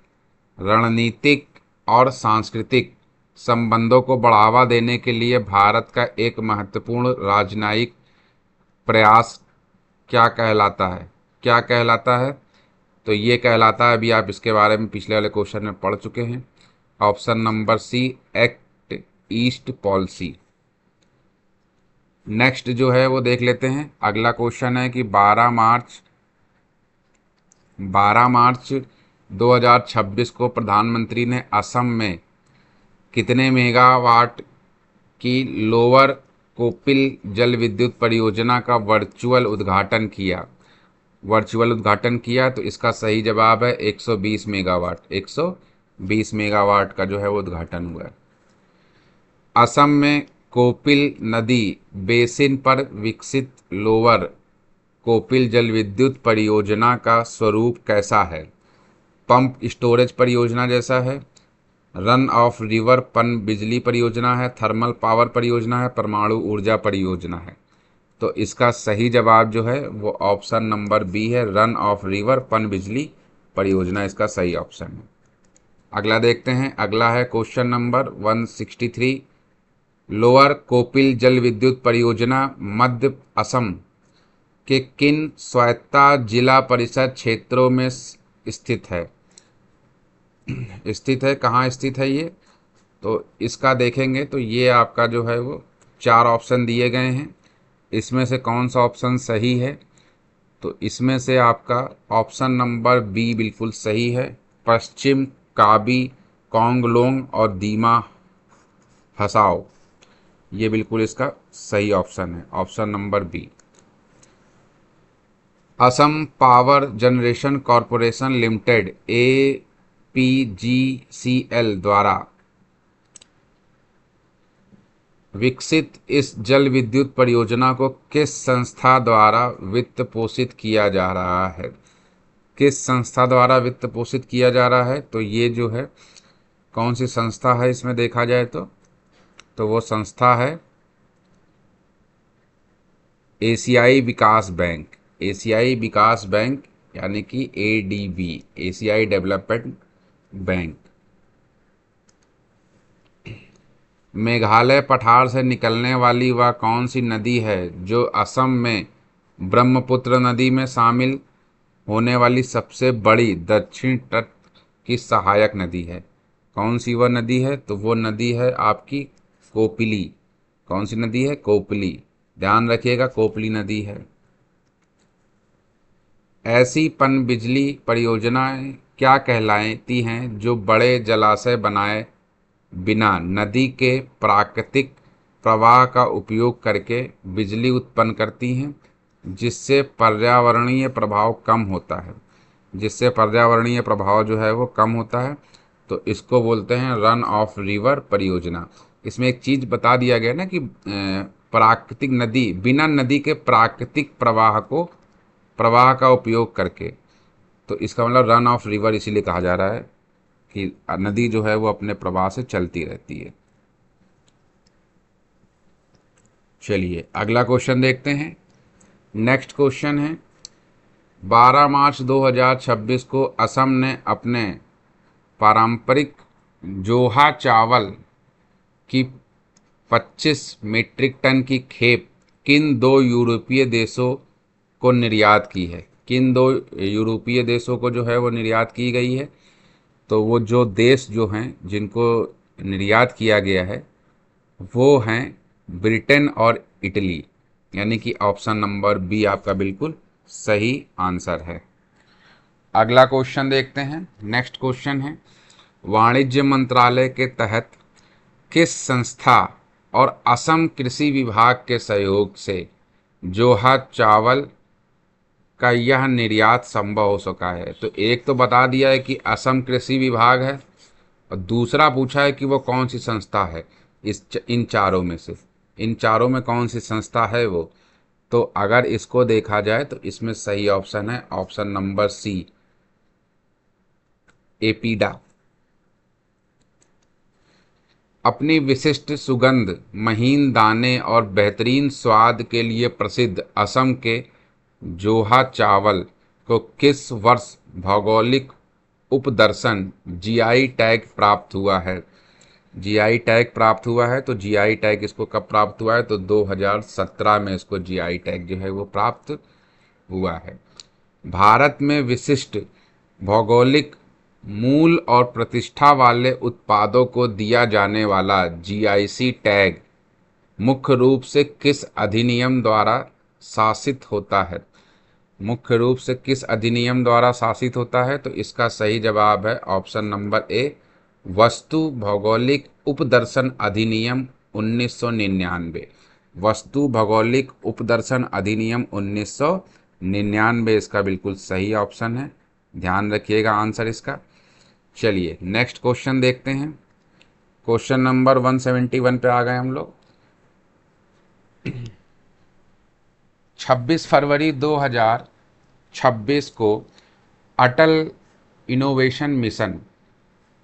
Speaker 1: रणनीतिक और सांस्कृतिक संबंधों को बढ़ावा देने के लिए भारत का एक महत्वपूर्ण राजनयिक प्रयास क्या कहलाता है? क्या कहलाता है? तो ये कहलाता है, अभी आप इसके बारे में पिछले वाले क्वेश्चन में पढ़ चुके हैं, option number C, act east policy. Next जो है वो देख लेते हैं। अगला क्वेश्चन है कि 12 मार्च 2026 को प्रधानमंत्री ने असम में कितने मेगावाट की लोअर कोपिल जल विद्युत परियोजना का वर्चुअल उद्घाटन किया? तो इसका सही जवाब है 120 मेगावाट। 120 मेगावाट का जो है वो उद्घाटन हुआ है। असम में कोपिल नदी बेसिन पर विकसित लोअर कोपिल जल विद्युत परियोजना का स्वरूप कैसा है? पंप स्टोरेज परियोजना जैसा है, रन ऑफ रिवर पन बिजली परियोजना है, थर्मल पावर परियोजना है, परमाणु ऊर्जा परियोजना है। तो इसका सही जवाब जो है वो ऑप्शन नंबर बी है, रन ऑफ रिवर पन बिजली परियोजना इसका सही ऑप्शन है। अगला देखते हैं। अगला है क्वेश्चन नंबर 163। लोअर कोपिल जल विद्युत परियोजना मध्य असम के किन स्वायत्ता जिला परिषद क्षेत्रों में स्थित है? कहाँ स्थित है ये? तो इसका देखेंगे तो ये आपका जो है वो 4 ऑप्शन दिए गए हैं। इसमें से कौन सा ऑप्शन सही है? तो इसमें से आपका ऑप्शन नंबर बी बिल्कुल सही है। पश्चिम काबी, कोंगलोंग और दीमा हसाओ, ये बिल्कुल इसका सही ऑप्शन है, option number B. Assam power generation corporation limited APGCL द्वारा विकसित इस जल विद्युत परियोजना को किस संस्था द्वारा वित्त पोषित किया जा रहा है? किस संस्था द्वारा वित्त पोषित किया जा रहा है? तो ये जो है कौन सी संस्था है इसमें देखा जाए तो वो संस्था है एशियाई विकास बैंक। एशियाई विकास बैंक यानी कि ADB, एशियाई डेवलपमेंट बैंक। मेघालय पठार से निकलने वाली वह कौन सी नदी है जो असम में ब्रह्मपुत्र नदी में शामिल होने वाली सबसे बड़ी दक्षिण तट की सहायक नदी है? कौन सी वह नदी है? तो वो नदी है आपकी कोपिली। कौन सी नदी है? कोपिली। ध्यान रखिएगा, कोपिली नदी है। ऐसी पनबिजली परियोजनाएं क्या कहलाती हैं जो बड़े जलाशय बनाए बिना नदी के प्राकृतिक प्रवाह का उपयोग करके बिजली उत्पन्न करती हैं, जिससे पर्यावरणीय प्रभाव कम होता है? जिससे पर्यावरणीय प्रभाव जो है वो कम होता है, तो इसको बोलते हैं रन ऑफ रिवर परियोजना। इसमें एक चीज़ बता दिया गया ना कि प्राकृतिक नदी, बिना नदी के प्राकृतिक प्रवाह का उपयोग करके, तो इसका मतलब रन ऑफ रिवर इसीलिए कहा जा रहा है कि नदी जो है वो अपने प्रवाह से चलती रहती है। चलिए अगला क्वेश्चन देखते हैं। नेक्स्ट क्वेश्चन है 12 मार्च 2026 को असम ने अपने पारंपरिक जोहा चावल की 25 मीट्रिक टन की खेप किन 2 यूरोपीय देशों को निर्यात की है? किन 2 यूरोपीय देशों को जो है वो निर्यात की गई है? तो वो जो देश जो हैं जिनको निर्यात किया गया है वो हैं ब्रिटेन और इटली, यानी कि ऑप्शन नंबर बी आपका बिल्कुल सही आंसर है। अगला क्वेश्चन देखते हैं। नेक्स्ट क्वेश्चन है वाणिज्य मंत्रालय के तहत किस संस्था और असम कृषि विभाग के सहयोग से जोहा चावल का यह निर्यात संभव हो सका है? तो एक तो बता दिया है कि असम कृषि विभाग है, और दूसरा पूछा है कि वो कौन सी संस्था है। इन चारों में से, इन चारों में कौन सी संस्था है वो? तो अगर इसको देखा जाए तो इसमें सही ऑप्शन है ऑप्शन नंबर सी, एपीडा। अपनी विशिष्ट सुगंध, महीन दाने और बेहतरीन स्वाद के लिए प्रसिद्ध असम के जोहा चावल को किस वर्ष भौगोलिक उपदर्शन जीआई टैग प्राप्त हुआ है? जीआई टैग प्राप्त हुआ है, तो जीआई टैग इसको कब प्राप्त हुआ है? तो 2017 में इसको जीआई टैग जो है वो प्राप्त हुआ है। भारत में विशिष्ट भौगोलिक मूल और प्रतिष्ठा वाले उत्पादों को दिया जाने वाला जीआईसी टैग मुख्य रूप से किस अधिनियम द्वारा शासित होता है? मुख्य रूप से किस अधिनियम द्वारा शासित होता है? तो इसका सही जवाब है ऑप्शन नंबर ए, वस्तु भौगोलिक उपदर्शन अधिनियम 1999। वस्तु भौगोलिक उपदर्शन अधिनियम 1999 इसका बिल्कुल सही ऑप्शन है। ध्यान रखिएगा आंसर इसका। चलिए नेक्स्ट क्वेश्चन देखते हैं। क्वेश्चन नंबर 171 पे आ गए हम लोग। 26 फरवरी 2026 को अटल इनोवेशन मिशन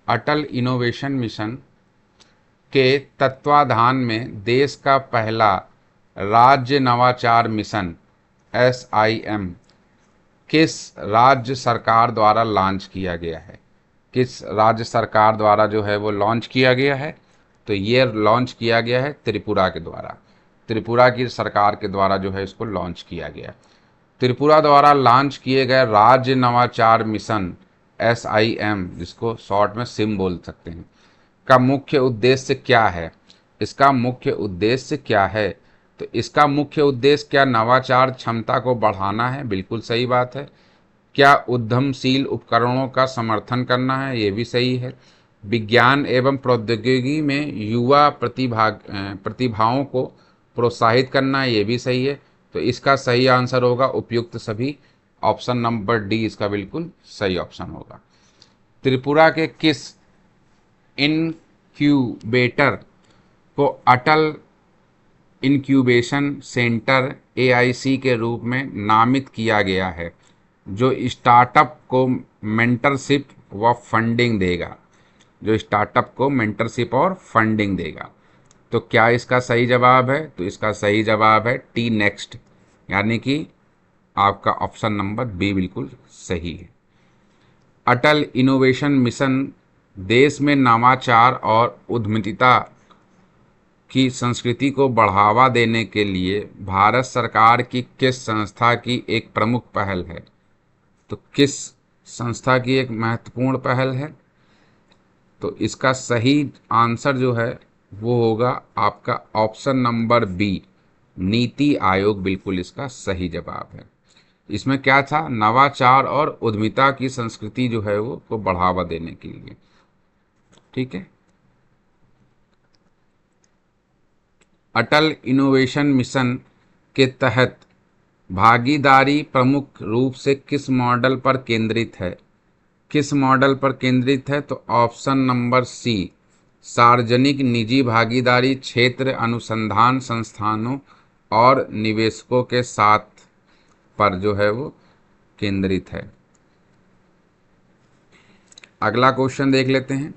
Speaker 1: अटल इनोवेशन मिशन के तत्वाधान में देश का पहला राज्य नवाचार मिशन SIM किस राज्य सरकार द्वारा लॉन्च किया गया है? किस राज्य सरकार द्वारा जो है वो लॉन्च किया गया है? तो ये लॉन्च किया गया है त्रिपुरा के द्वारा। त्रिपुरा की सरकार के द्वारा जो है इसको लॉन्च किया गया। त्रिपुरा द्वारा लॉन्च किए गए राज्य नवाचार मिशन SIM, जिसको शॉर्ट में सिम बोल सकते हैं, का मुख्य उद्देश्य क्या है? इसका मुख्य उद्देश्य क्या है? तो इसका मुख्य उद्देश्य क्या नवाचार क्षमता को बढ़ाना है? बिल्कुल सही बात है। क्या उद्यमशील उपकरणों का समर्थन करना है? ये भी सही है। विज्ञान एवं प्रौद्योगिकी में युवा प्रतिभाओं को प्रोत्साहित करना है? ये भी सही है। तो इसका सही आंसर होगा उपयुक्त सभी। ऑप्शन नंबर डी इसका बिल्कुल सही ऑप्शन होगा। त्रिपुरा के किस इनक्यूबेटर को अटल इंक्यूबेशन सेंटर AIC के रूप में नामित किया गया है, जो स्टार्टअप को मेंटरशिप व फंडिंग देगा? जो स्टार्टअप को मेंटरशिप और फंडिंग देगा। तो क्या इसका सही जवाब है? तो इसका सही जवाब है T नेक्स्ट, यानी कि आपका ऑप्शन नंबर बी बिल्कुल सही है। अटल इनोवेशन मिशन देश में नवाचार और उद्यमिता की संस्कृति को बढ़ावा देने के लिए भारत सरकार की किस संस्था की एक प्रमुख पहल है? तो किस संस्था की एक महत्वपूर्ण पहल है? तो इसका सही आंसर जो है वो होगा आपका option number B, NITI Aayog बिल्कुल इसका सही जवाब है। इसमें क्या था? नवाचार और उद्यमिता की संस्कृति जो है वो को बढ़ावा देने के लिए। ठीक है। अटल इनोवेशन मिशन के तहत भागीदारी प्रमुख रूप से किस मॉडल पर केंद्रित है? किस मॉडल पर केंद्रित है? तो ऑप्शन नंबर सी, सार्वजनिक निजी भागीदारी क्षेत्र अनुसंधान संस्थानों और निवेशकों के साथ पर जो है वो केंद्रित है। अगला क्वेश्चन देख लेते हैं।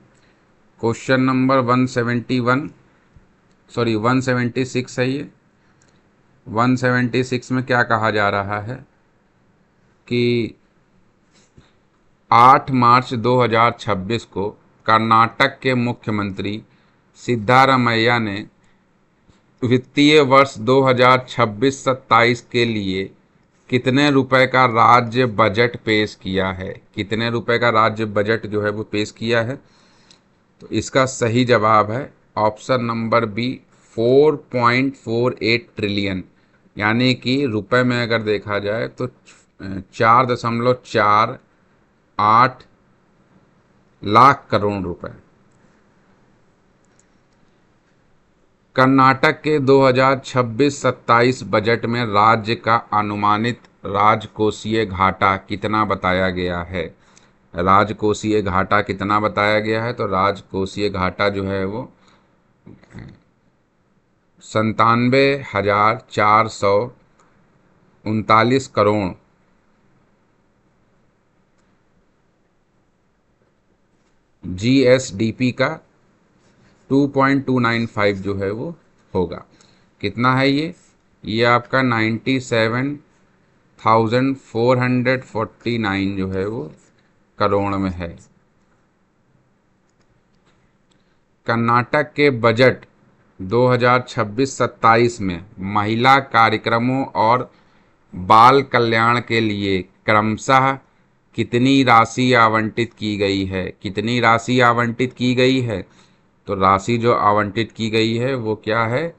Speaker 1: क्वेश्चन नंबर 176 है ये। 176 में क्या कहा जा रहा है कि 8 मार्च 2026 को कर्नाटक के मुख्यमंत्री सिद्धारमैया ने वित्तीय वर्ष 2026-27 के लिए कितने रुपए का राज्य बजट पेश किया है? कितने रुपए का राज्य बजट जो है वो पेश किया है? तो इसका सही जवाब है ऑप्शन नंबर बी, 4.48 ट्रिलियन, यानी कि रुपए में अगर देखा जाए तो 4.48 लाख करोड़ रुपए। कर्नाटक के 2026-27 बजट में राज्य का अनुमानित राजकोषीय घाटा कितना बताया गया है? राजकोषीय घाटा कितना बताया गया है? तो राजकोषीय घाटा जो है वो 97,439 करोड़ GSDP का 2.295 जो है वो होगा। कितना है ये? ये आपका 97,449 जो है वो करोड़ में है। कर्नाटक के बजट 2026-27 में महिला कार्यक्रमों और बाल कल्याण के लिए क्रमशः कितनी राशि आवंटित की गई है? कितनी राशि आवंटित की गई है? तो राशि जो आवंटित की गई है वो क्या है?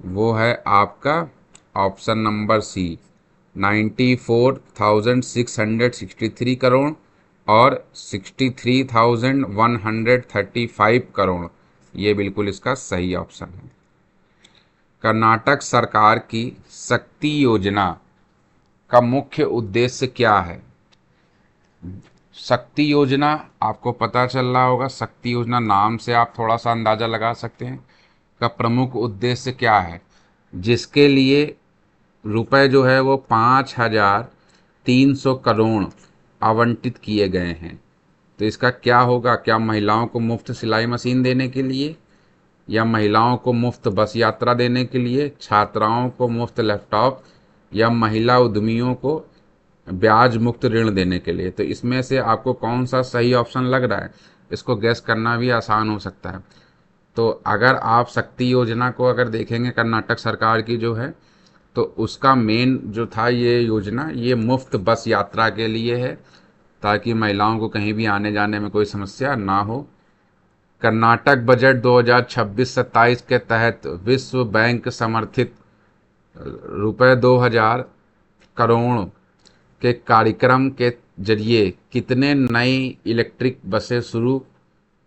Speaker 1: वो है आपका ऑप्शन नंबर सी, 94,663 करोड़ और 63,135 करोड़। ये बिल्कुल इसका सही ऑप्शन है। कर्नाटक सरकार की शक्ति योजना का मुख्य उद्देश्य क्या है? शक्ति योजना आपको पता चल रहा होगा। शक्ति योजना नाम से आप थोड़ा सा अंदाज़ा लगा सकते हैं का प्रमुख उद्देश्य क्या है, जिसके लिए रुपए जो है वो 5,300 करोड़ आवंटित किए गए हैं। तो इसका क्या होगा? क्या महिलाओं को मुफ्त सिलाई मशीन देने के लिए, या महिलाओं को मुफ्त बस यात्रा देने के लिए, छात्राओं को मुफ्त लैपटॉप, या महिला उद्यमियों को ब्याज मुक्त ऋण देने के लिए? तो इसमें से आपको कौन सा सही ऑप्शन लग रहा है? इसको गैस करना भी आसान हो सकता है। तो अगर आप शक्ति योजना को अगर देखेंगे, कर्नाटक सरकार की जो है, तो उसका मेन जो था ये योजना, ये मुफ्त बस यात्रा के लिए है, ताकि महिलाओं को कहीं भी आने जाने में कोई समस्या ना हो। कर्नाटक बजट 2026-27 के तहत विश्व बैंक समर्थित ₹2000 करोड़ के कार्यक्रम के जरिए कितने नई इलेक्ट्रिक बसें शुरू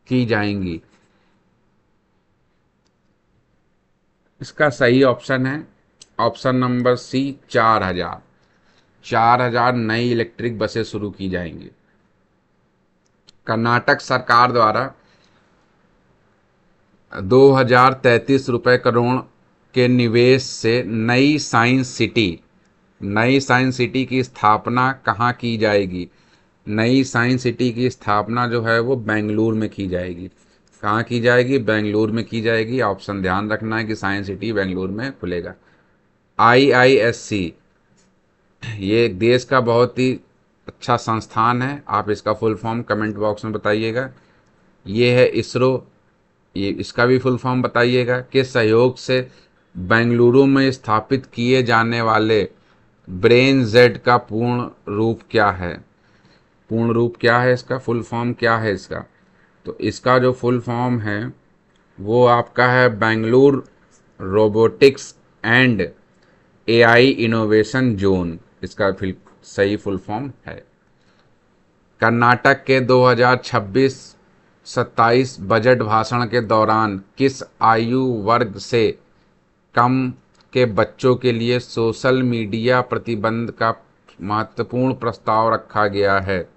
Speaker 1: की जाएंगी? इसका सही ऑप्शन है ऑप्शन नंबर सी, 4000। 4000 नई इलेक्ट्रिक बसें शुरू की जाएंगी। कर्नाटक सरकार द्वारा 2033 करोड़ के निवेश से नई साइंस सिटी की स्थापना कहाँ की जाएगी? नई साइंस सिटी की स्थापना जो है वो बेंगलुरु में की जाएगी। कहाँ की जाएगी? बेंगलुरु में की जाएगी। ऑप्शन ध्यान रखना है कि साइंस सिटी बेंगलुरु में खुलेगा। IISC ये देश का बहुत ही अच्छा संस्थान है। आप इसका फुल फॉर्म कमेंट बॉक्स में बताइएगा। ये है इसरो, ये इसका भी फुल फॉर्म बताइएगा। के सहयोग से बेंगलुरु में स्थापित किए जाने वाले ब्रेन जेड का पूर्ण रूप क्या है? पूर्ण रूप क्या है इसका? फुल फॉर्म क्या है इसका? तो इसका जो फुल फॉर्म है वो आपका है Bengaluru robotics and AI innovation zone. इसका सही फुल फॉर्म है। कर्नाटक के 2026-27 बजट भाषण के दौरान किस आयु वर्ग से कम के बच्चों के लिए सोशल मीडिया प्रतिबंध का महत्वपूर्ण प्रस्ताव रखा गया है?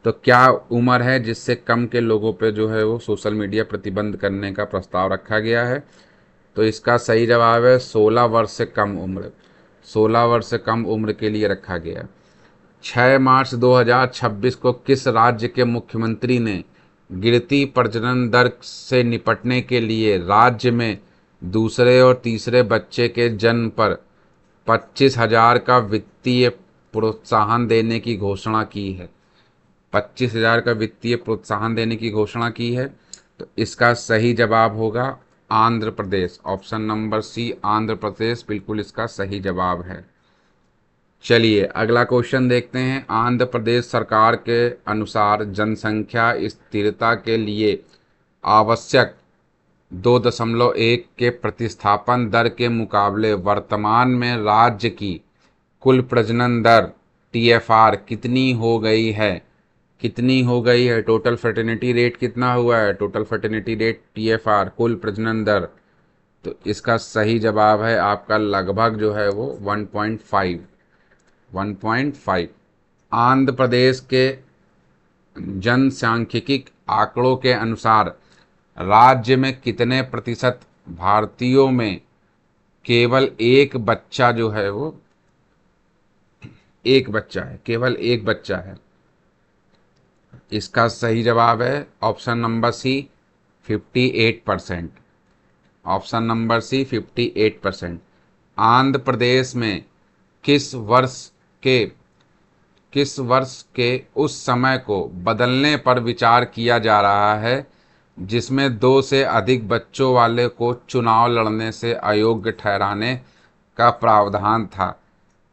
Speaker 1: तो क्या उम्र है जिससे कम के लोगों पे जो है वो सोशल मीडिया प्रतिबंध करने का प्रस्ताव रखा गया है? तो इसका सही जवाब है 16 वर्ष से कम उम्र। 16 वर्ष से कम उम्र के लिए रखा गया। 6 मार्च 2026 को किस राज्य के मुख्यमंत्री ने गिरती प्रजनन दर से निपटने के लिए राज्य में दूसरे और तीसरे बच्चे के जन्म पर 25,000 का वित्तीय प्रोत्साहन देने की घोषणा की है? 25,000 का वित्तीय प्रोत्साहन देने की घोषणा की है। तो इसका सही जवाब होगा आंध्र प्रदेश। ऑप्शन नंबर सी, आंध्र प्रदेश बिल्कुल इसका सही जवाब है। चलिए अगला क्वेश्चन देखते हैं। आंध्र प्रदेश सरकार के अनुसार जनसंख्या स्थिरता के लिए आवश्यक 2.1 के प्रतिस्थापन दर के मुकाबले वर्तमान में राज्य की कुल प्रजनन दर TFR कितनी हो गई है? कितनी हो गई है? टोटल फर्टिलिटी रेट कितना हुआ है? टोटल फर्टिलिटी रेट TFR, कुल प्रजनन दर। तो इसका सही जवाब है आपका लगभग जो है वो 1.5। आंध्र प्रदेश के जनसांख्यिकी आंकड़ों के अनुसार राज्य में कितने प्रतिशत भारतीयों में केवल एक बच्चा जो है वो एक बच्चा है, केवल एक बच्चा है? इसका सही जवाब है option number C, 58%। Option number C, 58%। Andhra Pradesh में किस वर्ष के उस समय को बदलने पर विचार किया जा रहा है जिसमें 2 से अधिक बच्चों वाले को चुनाव लड़ने से अयोग्य ठहराने का प्रावधान था?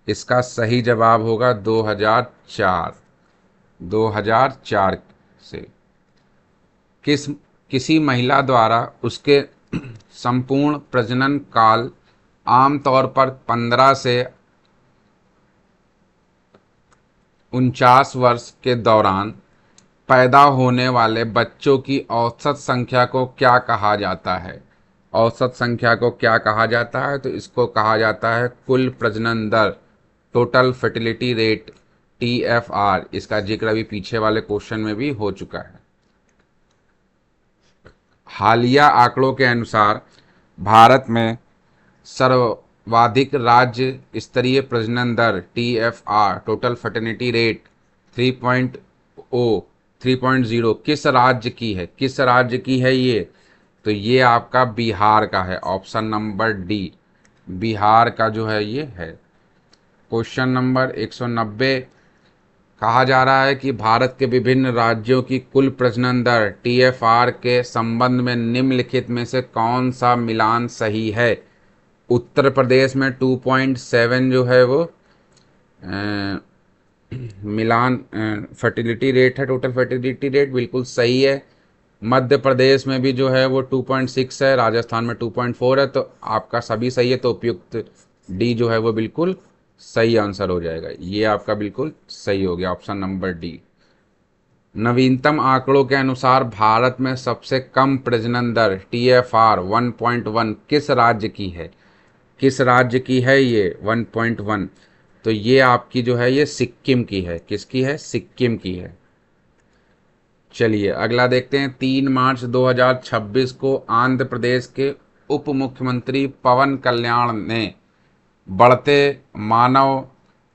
Speaker 1: इसका सही जवाब होगा 2004। 2004 से किसी महिला द्वारा उसके संपूर्ण प्रजनन काल आमतौर पर 15 से 49 वर्ष के दौरान पैदा होने वाले बच्चों की औसत संख्या को क्या कहा जाता है? औसत संख्या को क्या कहा जाता है? तो इसको कहा जाता है कुल प्रजनन दर, टोटल फर्टिलिटी रेट, TFR। इसका जिक्र अभी पीछे वाले क्वेश्चन में भी हो चुका है। हालिया आंकड़ों के अनुसार भारत में सर्वाधिक राज्य स्तरीय प्रजनन दर TFR, टोटल फर्टिलिटी रेट 3.0 3.0 किस राज्य की है, किस राज्य की है ये? तो ये आपका बिहार का है, ऑप्शन नंबर डी, बिहार का जो है ये है। क्वेश्चन नंबर 190, कहा जा रहा है कि भारत के विभिन्न राज्यों की कुल प्रजनन दर टीएफआर के संबंध में निम्नलिखित में से कौन सा मिलान सही है? उत्तर प्रदेश में 2.7 जो है वो मिलान फर्टिलिटी रेट है, टोटल फर्टिलिटी रेट बिल्कुल सही है। मध्य प्रदेश में भी जो है वो 2.6 है, राजस्थान में 2.4 है, तो आपका सभी सही है, तो उपयुक्त डी जो है वो बिल्कुल सही आंसर हो जाएगा। ये आपका बिल्कुल सही हो गया, ऑप्शन नंबर डी। नवीनतम आंकड़ों के अनुसार भारत में सबसे कम प्रजनन दर टीएफआर 1.1 किस राज्य की है? किस राज्य की है ये 1.1? तो ये आपकी जो है ये सिक्किम की है। किसकी है? सिक्किम की है। चलिए अगला देखते हैं। 3 मार्च 2026 को आंध्र प्रदेश के उप मुख्यमंत्री पवन कल्याण ने बढ़ते मानव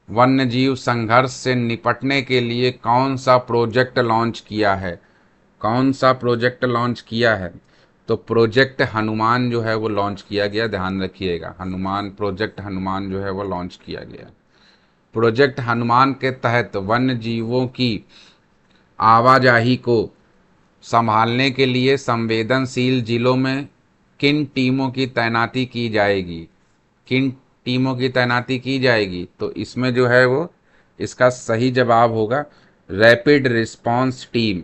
Speaker 1: वन्यजीव संघर्ष से निपटने के लिए कौन सा प्रोजेक्ट लॉन्च किया है? कौन सा प्रोजेक्ट लॉन्च किया है? तो प्रोजेक्ट हनुमान जो है वो लॉन्च किया गया, ध्यान रखिएगा। हनुमान, प्रोजेक्ट हनुमान जो है वो लॉन्च किया गया। प्रोजेक्ट हनुमान के तहत वन्य जीवों की आवाजाही को संभालने के लिए संवेदनशील जिलों में किन टीमों की तैनाती की जाएगी? किन टीमों की तैनाती की जाएगी? तो इसमें जो है वो इसका सही जवाब होगा rapid response team.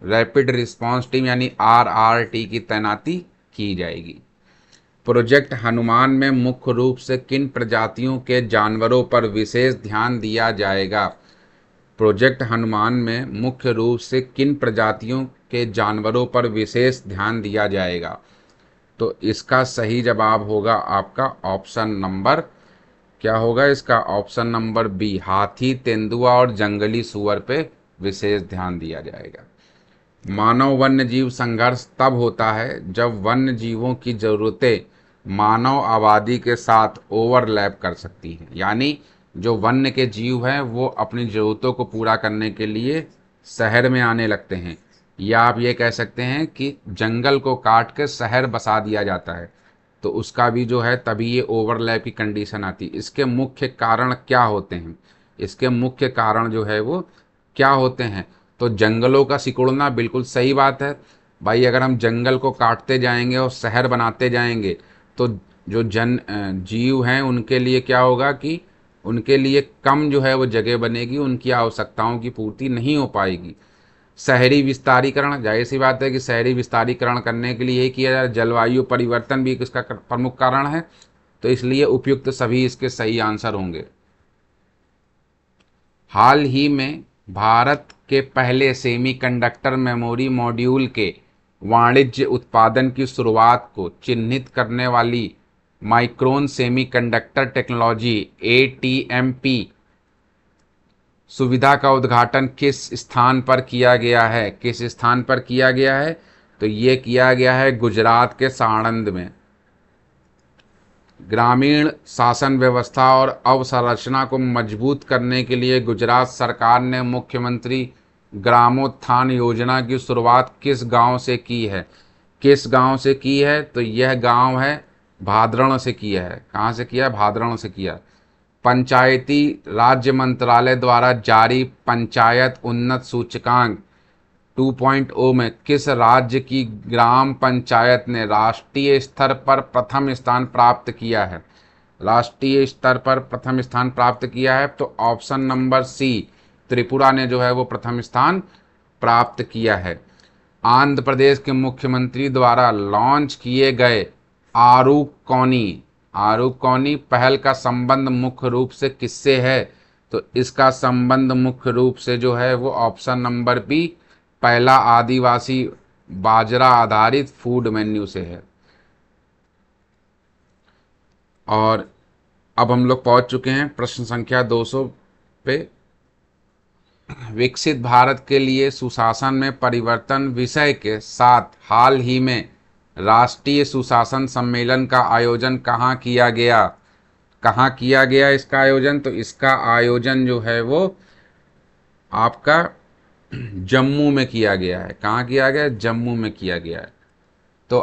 Speaker 1: Rapid response team यानी आरआरटी की तैनाती की जाएगी। प्रोजेक्ट हनुमान में मुख्य रूप से किन प्रजातियों के जानवरों पर विशेष ध्यान दिया जाएगा? प्रोजेक्ट हनुमान में मुख्य रूप से किन प्रजातियों के जानवरों पर विशेष ध्यान दिया जाएगा? तो इसका सही जवाब होगा आपका ऑप्शन नंबर, क्या होगा इसका? ऑप्शन नंबर बी, हाथी, तेंदुआ और जंगली सुअर पे विशेष ध्यान दिया जाएगा। मानव वन्य जीव संघर्ष तब होता है जब वन्य जीवों की ज़रूरतें मानव आबादी के साथ ओवरलैप कर सकती हैं, यानी जो वन्य के जीव हैं वो अपनी ज़रूरतों को पूरा करने के लिए शहर में आने लगते हैं, या आप ये कह सकते हैं कि जंगल को काट के शहर बसा दिया जाता है, तो उसका भी जो है तभी ये ओवरलैप की कंडीशन आती है। इसके मुख्य कारण क्या होते हैं? इसके मुख्य कारण जो है वो क्या होते हैं? तो जंगलों का सिकुड़ना, बिल्कुल सही बात है भाई। अगर हम जंगल को काटते जाएंगे और शहर बनाते जाएंगे तो जो जीव हैं उनके लिए क्या होगा कि उनके लिए कम जो है वो जगह बनेगी, उनकी आवश्यकताओं की पूर्ति नहीं हो पाएगी। शहरी विस्तारीकरण, जाहिर सी बात है कि शहरी विस्तारीकरण करने के लिए यही किया जाए। जलवायु परिवर्तन भी इसका प्रमुख कारण है, तो इसलिए उपयुक्त सभी इसके सही आंसर होंगे। हाल ही में भारत के पहले सेमीकंडक्टर मेमोरी मॉड्यूल के वाणिज्य उत्पादन की शुरुआत को चिन्हित करने वाली माइक्रोन सेमीकंडक्टर टेक्नोलॉजी ATMP सुविधा का उद्घाटन किस स्थान पर किया गया है? किस स्थान पर किया गया है? तो ये किया गया है गुजरात के साणंद में। ग्रामीण शासन व्यवस्था और अवसंरचना को मजबूत करने के लिए गुजरात सरकार ने मुख्यमंत्री ग्रामोत्थान योजना की शुरुआत किस गांव से की है? किस गांव से की है? तो यह गांव है भादरण से किया है। कहाँ से किया? भादरण से किया। पंचायती राज्य मंत्रालय द्वारा जारी पंचायत उन्नत सूचकांक 2.0 में किस राज्य की ग्राम पंचायत ने राष्ट्रीय स्तर पर प्रथम स्थान प्राप्त किया है? राष्ट्रीय स्तर पर प्रथम स्थान प्राप्त किया है, तो ऑप्शन नंबर सी, त्रिपुरा ने जो है वो प्रथम स्थान प्राप्त किया है। आंध्र प्रदेश के मुख्यमंत्री द्वारा लॉन्च किए गए आरूकॉनी पहल का संबंध मुख्य रूप से किससे है? तो इसका संबंध मुख्य रूप से जो है वो ऑप्शन नंबर बी, पहला आदिवासी बाजरा आधारित फूड मेन्यू से है। और अब हम लोग पहुंच चुके हैं प्रश्न संख्या 200 पे। विकसित भारत के लिए सुशासन में परिवर्तन विषय के साथ हाल ही में राष्ट्रीय सुशासन सम्मेलन का आयोजन कहाँ किया गया? कहाँ किया गया इसका आयोजन? तो इसका आयोजन जो है वो आपका जम्मू में किया गया है। कहाँ किया गया है? जम्मू में किया गया है।